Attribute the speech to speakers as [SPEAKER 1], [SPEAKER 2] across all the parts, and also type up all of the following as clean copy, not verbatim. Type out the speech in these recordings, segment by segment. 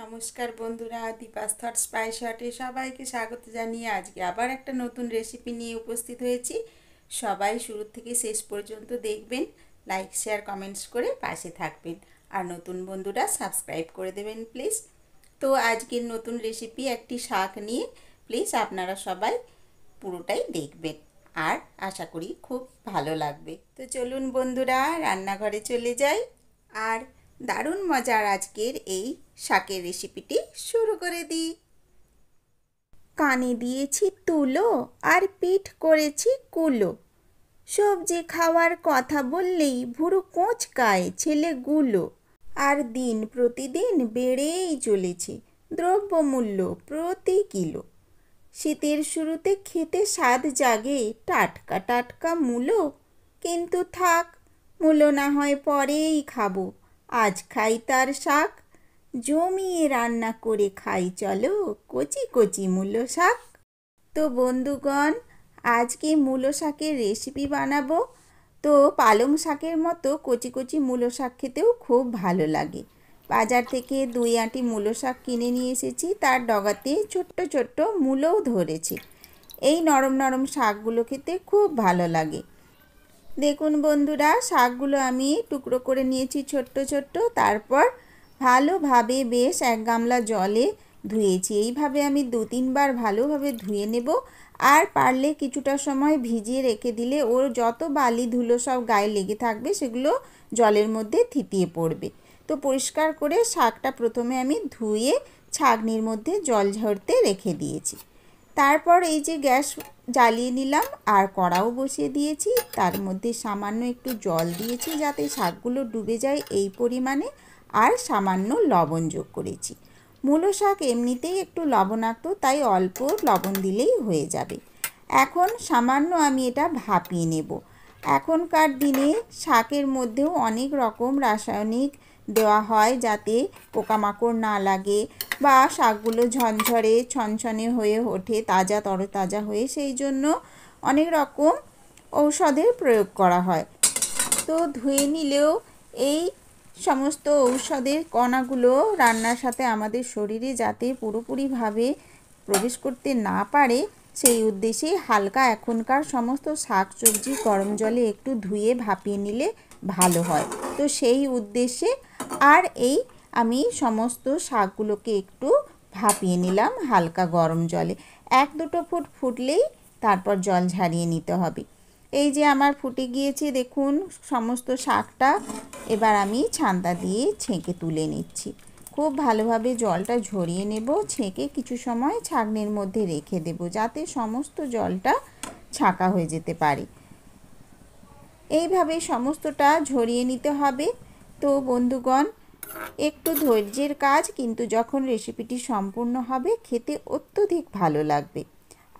[SPEAKER 1] নমস্কার বন্ধুরা, Deepa's thought spice হটে সবাইকে স্বাগত জানিয়ে আজকে আবার একটা নতুন রেসিপি নিয়ে উপস্থিত হয়েছি। সবাই শুরু থেকে শেষ পর্যন্ত দেখবেন, লাইক শেয়ার কমেন্টস করে পাশে থাকবেন, আর নতুন বন্ধুরা সাবস্ক্রাইব করে দেবেন প্লিজ। তো আজকের নতুন রেসিপি একটি শাক নিয়ে, প্লিজ আপনারা সবাই পুরোটাই দেখবেন, আর আশা করি খুব ভালো লাগবে। তো চলুন বন্ধুরা, রান্নাঘরে চলে যাই আর দারুণ মজার আজকের এই শাকের রেসিপিটি শুরু করে দিই। কানে দিয়েছি তুলো আর পিঠ করেছি কুলো, সবজি খাওয়ার কথা বললেই ভুরু কোঁচকায় ছেলেগুলো। আর দিন প্রতিদিন বেড়েই চলেছে দ্রব্যমূল্য প্রতি কিলো। শীতের শুরুতে খেতে স্বাদ জাগে টাটকা টাটকা মূলো, কিন্তু থাক, মূলো না হয় পরেই খাবো, আজ খাই তার শাক। জমিয়ে রান্না করে খাই চলো কচি কচি মূলো শাক। তো বন্ধুগণ, আজকে মূলো শাকের রেসিপি বানাবো। তো পালং শাকের মতো কচি কচি মূলো শাক খেতেও খুব ভালো লাগে। বাজার থেকে 2 আঁটি মূলো শাক কিনে নিয়ে এসেছি, তার ডগাতে ছোট্ট ছোট্ট মূলোও ধরেছে। এই নরম নরম শাকগুলো খেতে খুব ভালো লাগে। দেখুন বন্ধুরা, শাকগুলো আমি টুকরো করে নিয়েছি ছোট্ট ছোট্ট, তারপর ভালোভাবে বেশ 1 গামলা জলে ধুয়েছি। এইভাবে আমি 2-3 বার ভালোভাবে ধুয়ে নেব, আর পারলে কিছুটা সময় ভিজিয়ে রেখে দিলে ওর যত বালি ধুলো সব গায়ে লেগে থাকবে সেগুলো জলের মধ্যে থিতিয়ে পড়বে। তো পরিষ্কার করে শাকটা প্রথমে আমি ধুয়ে ছাঁকনির মধ্যে জল ঝরতে রেখে দিয়েছি। তারপর এই যে গ্যাস জ্বালিয়ে নিলাম আর কড়াও বসিয়ে দিয়েছি, তার মধ্যে সামান্য একটু জল দিয়েছি যাতে শাকগুলো ডুবে যায় এই পরিমাণে, আর সামান্য লবণ যোগ করেছি। মূলো শাক এমনিতেই একটু লবণাক্ত, তাই অল্প লবণ দিলেই হয়ে যাবে। এখন সামান্য আমি এটা ভাপিয়ে নেব। এখনকার দিনে শাকের মধ্যেও অনেক রকম রাসায়নিক দেওয়া হয় যাতে পোকামাকড় না লাগে বা শাকগুলো ঝরঝরে ছনছনে হয়ে ওঠে, তাজা তরতাজা হয়ে, সেই জন্য অনেক রকম ঔষধের প্রয়োগ করা হয়। তো ধুয়ে নিলেও এই সমস্ত ঔষধের কণাগুলো রান্নার সাথে আমাদের শরীরে যাতে পুরোপুরিভাবে প্রবেশ করতে না পারে, সেই উদ্দেশ্যে হালকা এখনকার সমস্ত শাক সবজি গরম জলে একটু ধুয়ে ভাপিয়ে নিলে ভালো হয়। তো সেই উদ্দেশ্যে আর এই আমি সমস্ত শাকগুলোকে একটু ভাপিয়ে নিলাম হালকা গরম জলে। 1-2 ফুট ফুটলেই তারপর জল ঝারিয়ে নিতে হবে। এই যে আমার ফুটে গিয়েছে দেখুন সমস্ত শাকটা, এবার আমি ছান্তা দিয়ে ছেঁকে তুলে নিচ্ছি। খুব ভালোভাবে জলটা ঝরিয়ে নেব, ছেঁকে কিছু সময় ছাঁকনির মধ্যে রেখে দেব যাতে সমস্ত জলটা ছাঁকা হয়ে যেতে পারে। এইভাবে সমস্তটা ঝরিয়ে নিতে হবে। তো বন্ধুগণ, একটু ধৈর্যের কাজ, কিন্তু যখন রেসিপিটি সম্পূর্ণ হবে খেতে অত্যধিক ভালো লাগবে।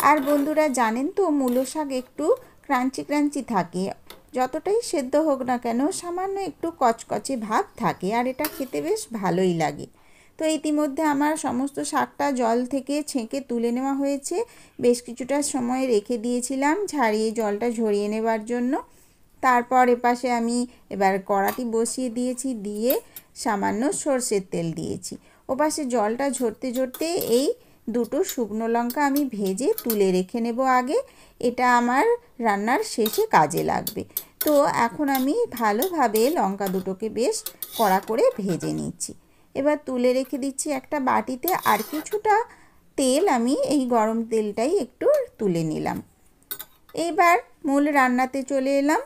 [SPEAKER 1] আর বন্ধুরা জানেন তো, মূলো শাক একটু ক্রাঞ্চি ক্রাঞ্চি থাকে, যতটাই সেদ্ধ হোক না কেন সামান্য একটু কচকচে ভাব থাকে, আর এটা খেতে বেশ ভালোই লাগে। তো ইতিমধ্যে আমার সমস্ত শাকটা জল থেকে ছেঁকে তুলে নেওয়া হয়েছে। বেশ কিছুটা সময় রেখে দিয়েছিলাম ঝারিয়ে জলটা ঝরিয়ে নেবার জন্য। তারপর এপাশে আমি এবার কড়াটি বসিয়ে দিয়েছি, দিয়ে সামান্য সর্ষের তেল দিয়েছি। ওপাশে জলটা ঝরতে ঝরতে এই 2টো শুকনো লঙ্কা আমি ভেজে তুলে রেখে নেব আগে, এটা আমার রান্নার শেষে কাজে লাগবে। তো এখন আমি ভালোভাবে লঙ্কা দুটোকে বেশ কড়া করে ভেজে নিচ্ছি। এবার তুলে রেখে দিচ্ছি একটা বাটিতে, আর কিছুটা তেল আমি এই গরম তেলটাই একটু তুলে নিলাম। এইবার মূল রান্নাতে চলে এলাম।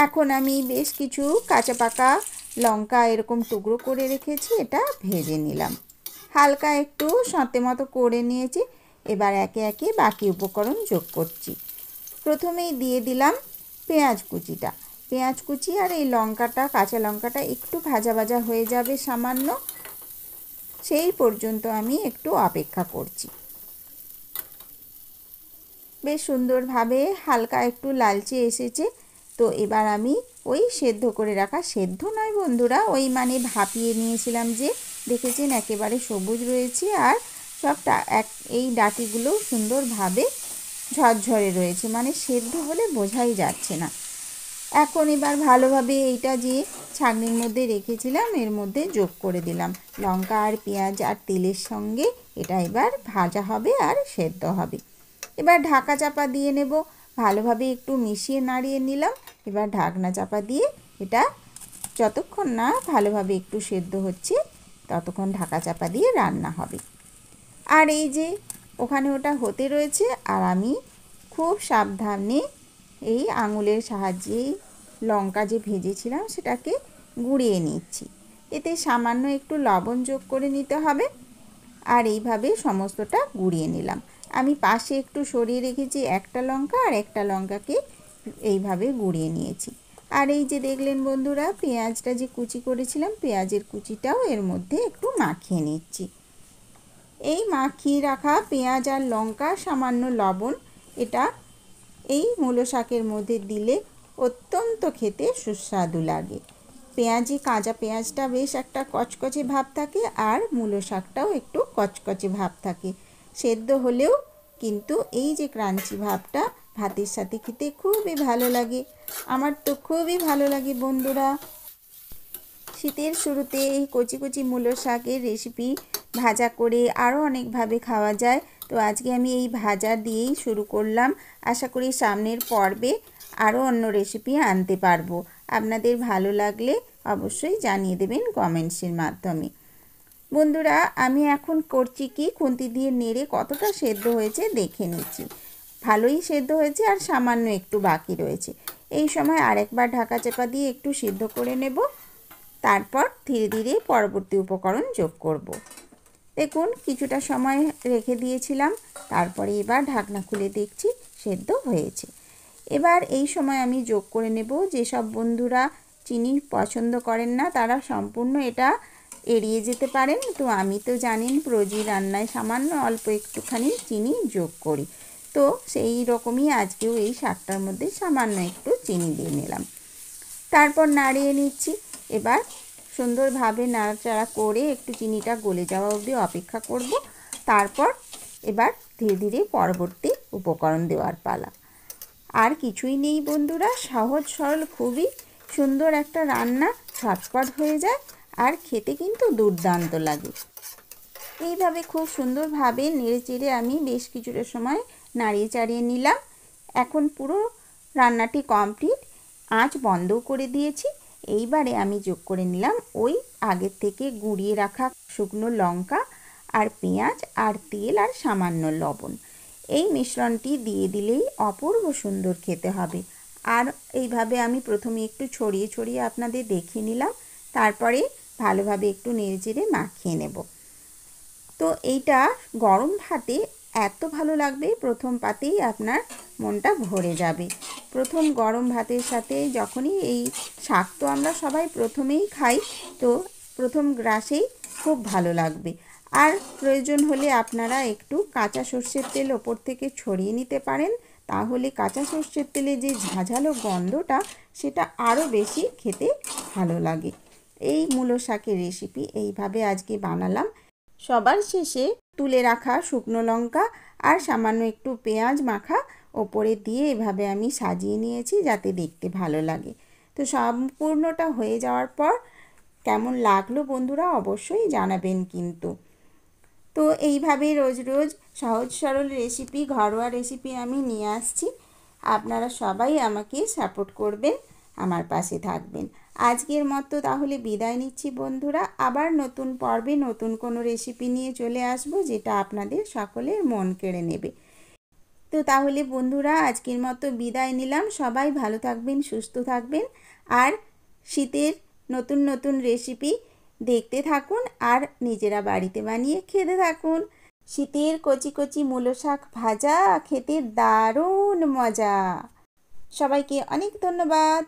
[SPEAKER 1] এখন আমি বেশ কিছু কাঁচা পাকা লঙ্কা এরকম টুকরো করে রেখেছি, এটা ভেজে নিলাম। হালকা একটু সঁতে মতো করে নিয়েছি। এবার একে একে বাকি উপকরণ যোগ করছি। প্রথমেই দিয়ে দিলাম পেঁয়াজ কুচিটা। পেঁয়াজ কুচি আর এই লঙ্কাটা, কাঁচা লঙ্কাটা একটু ভাজা ভাজা হয়ে যাবে সামান্য, সেই পর্যন্ত আমি একটু অপেক্ষা করছি। বেশ সুন্দরভাবে হালকা একটু লালচে এসেছে। তো এবার আমি ওই সেদ্ধ করে রাখা, সেদ্ধ নয় বন্ধুরা, ওই মানে ভাপিয়ে নিয়েছিলাম যে, দেখেছেন একেবারে সবুজ রয়েছে, আর সবটা এই ডাঁটিগুলো সুন্দরভাবে ঝরঝরে রয়েছে, মানে সেদ্ধ হলে বোঝাই যাচ্ছে না। এখন এবার ভালোভাবে এইটা যে ছাঁকনির মধ্যে রেখেছিলাম এর মধ্যে যোগ করে দিলাম। লঙ্কা আর পেঁয়াজ আর তেলের সঙ্গে এটা এবার ভাজা হবে আর সেদ্ধ হবে। এবার ঢাকা চাপা দিয়ে নেব। ভালোভাবে একটু মিশিয়ে নাড়িয়ে নিলাম। এবার ঢাকনা চাপা দিয়ে এটা যতক্ষণ না ভালোভাবে একটু সেদ্ধ হচ্ছে ততক্ষণ ঢাকা চাপা দিয়ে রান্না হবে। আর এই যে ওখানে ওটা হতে রয়েছে আর আমি খুব সাবধানে এই আঙুলের সাহায্যে লঙ্কা যে ভেজেছিলাম সেটাকে গুঁড়িয়ে নিচ্ছি। এতে সামান্য একটু লবণ যোগ করে নিতে হবে। আর এইভাবে সমস্তটা গুঁড়িয়ে নিলাম। আমি পাশে একটু সরিয়ে রেখেছি একটা লঙ্কা, আর একটা লঙ্কাকে এইভাবে গুঁড়িয়ে নিয়েছি। আর এই যে দেখলেন বন্ধুরা, পেঁয়াজটা যে কুচি করেছিলাম পেঁয়াজের কুচিটাও এর মধ্যে একটু মাখিয়ে নিচ্ছি। এই মাখিয়ে রাখা পেঁয়াজ আর লঙ্কা, সামান্য লবণ, এটা এই মূলো শাকের মধ্যে দিলে অত্যন্ত খেতে সুস্বাদু লাগে। পেঁয়াজি কাঁচা পেঁয়াজটা বেশ একটা কচকচে ভাব থাকে আর মূলো শাকটাও একটু কচকচে ভাব থাকে। সেদ্ধ হলেও কিন্তু এই যে ক্রাঞ্চি ভাবটা ভাতের সাথে খেতে খুবই ভালো লাগে। আমার তো খুবই ভালো লাগে বন্ধুরা। শীতের শুরুতে এই কচি কচি মূলো শাকের রেসিপি ভাজা করে আরও অনেকভাবে খাওয়া যায়। তো আজকে আমি এই ভাজা দিয়েই শুরু করলাম। আশা করি সামনের পর্বে আরও অন্য রেসিপি আনতে পারবো। আপনাদের ভালো লাগলে অবশ্যই জানিয়ে দেবেন কমেন্টসের মাধ্যমে। বন্ধুরা, আমি এখন করছি কি, খুন্তি দিয়ে নেড়ে কতটা সেদ্ধ হয়েছে দেখে নিচ্ছি। ভালোই সেদ্ধ হয়েছে আর সামান্য একটু বাকি রয়েছে। এই সময় আরেকবার ঢাকা চাপা দিয়ে একটু সিদ্ধ করে নেব। তারপর ধীরে ধীরে পরবর্তী উপকরণ যোগ করব। দেখুন কিছুটা সময় রেখে দিয়েছিলাম, তারপরে এবার ঢাকনা খুলে দেখছি সেদ্ধ হয়েছে। এবার এই সময় আমি যোগ করে নেব। যেসব বন্ধুরা চিনি পছন্দ করেন না তারা সম্পূর্ণ এটা এড়িয়ে যেতে পারেন। তো আমি তো জানেন প্রোজি রান্নায় সামান্য অল্প একটুখানি চিনি যোগ করি। তো সেই রকমই আজকেও এই শাকটার মধ্যে সামান্য একটু চিনি দিয়ে নিলাম। তারপর নাড়িয়ে নিচ্ছি। এবার সুন্দরভাবে নাড়াচাড়া করে একটু চিনিটা গলে যাওয়া অবধি অপেক্ষা করব। তারপর এবার ধীরে ধীরে পরবর্তী উপকরণ দেওয়ার পালা। আর কিছুই নেই বন্ধুরা, সহজ সরল খুবই সুন্দর একটা রান্না, ঝটপট হয়ে যায় আর খেতে কিন্তু দুর্দান্ত লাগে। এইভাবে খুব সুন্দরভাবে নেড়ে চেড়ে আমি বেশ কিছুটা সময় নাড়িয়ে চাড়িয়ে নিলাম। এখন পুরো রান্নাটি কমপ্লিট, আঁচ বন্ধও করে দিয়েছি। এইবারে আমি যোগ করে নিলাম ওই আগের থেকে গুঁড়িয়ে রাখা শুকনো লঙ্কা আর পেঁয়াজ আর তেল আর সামান্য লবণ। এই মিশ্রণটি দিয়ে দিলেই অপূর্ব সুন্দর খেতে হবে। আর এইভাবে আমি প্রথমে একটু ছড়িয়ে ছড়িয়ে আপনাদের দেখিয়ে নিলাম, তারপরে ভালোভাবে একটু নেড়ে চেড়ে মাখিয়ে নেব। তো এইটা গরম ভাতে এত ভালো লাগবে, প্রথম পাতেই আপনার মনটা ভরে যাবে। প্রথম গরম ভাতের সাথে যখনই এই শাক তো আমরা সবাই প্রথমেই খাই, তো প্রথম গ্রাসেই খুব ভালো লাগবে। আর প্রয়োজন হলে আপনারা একটু কাঁচা সর্ষের তেল ওপর থেকে ছড়িয়ে নিতে পারেন, তাহলে কাঁচা সর্ষের তেলে যে ঝাঁঝালো গন্ধটা সেটা আরও বেশি খেতে ভালো লাগে। এই মূলো শাকের রেসিপি এইভাবে আজকে বানালাম। সবার শেষে তুলে রাখা শুকনো লঙ্কা আর সামান্য একটু পেঁয়াজ মাখা ওপরে দিয়ে এভাবে আমি সাজিয়ে নিয়েছি যাতে দেখতে ভালো লাগে। তো সম্পূর্ণটা হয়ে যাওয়ার পর কেমন লাগলো বন্ধুরা অবশ্যই জানাবেন কিন্তু। তো এইভাবে রোজ রোজ সহজ সরল রেসিপি, ঘরোয়া রেসিপি আমি নিয়ে আসছি। আপনারা সবাই আমাকে সাপোর্ট করবেন, আমার পাশে থাকবেন। আজকের মতো তাহলে বিদায় নিচ্ছি বন্ধুরা। আবার নতুন পর্বে নতুন কোনো রেসিপি নিয়ে চলে আসব যেটা আপনাদের সকলের মন কেড়ে নেবে। তো তাহলে বন্ধুরা আজকের মতো বিদায় নিলাম। সবাই ভালো থাকবেন, সুস্থ থাকবেন আর শীতের নতুন নতুন রেসিপি দেখতে থাকুন আর নিজেরা বাড়িতে বানিয়ে খেতে থাকুন। শীতের কচি কচি মূলো শাক ভাজা খেতে দারুণ মজা। সবাইকে অনেক ধন্যবাদ।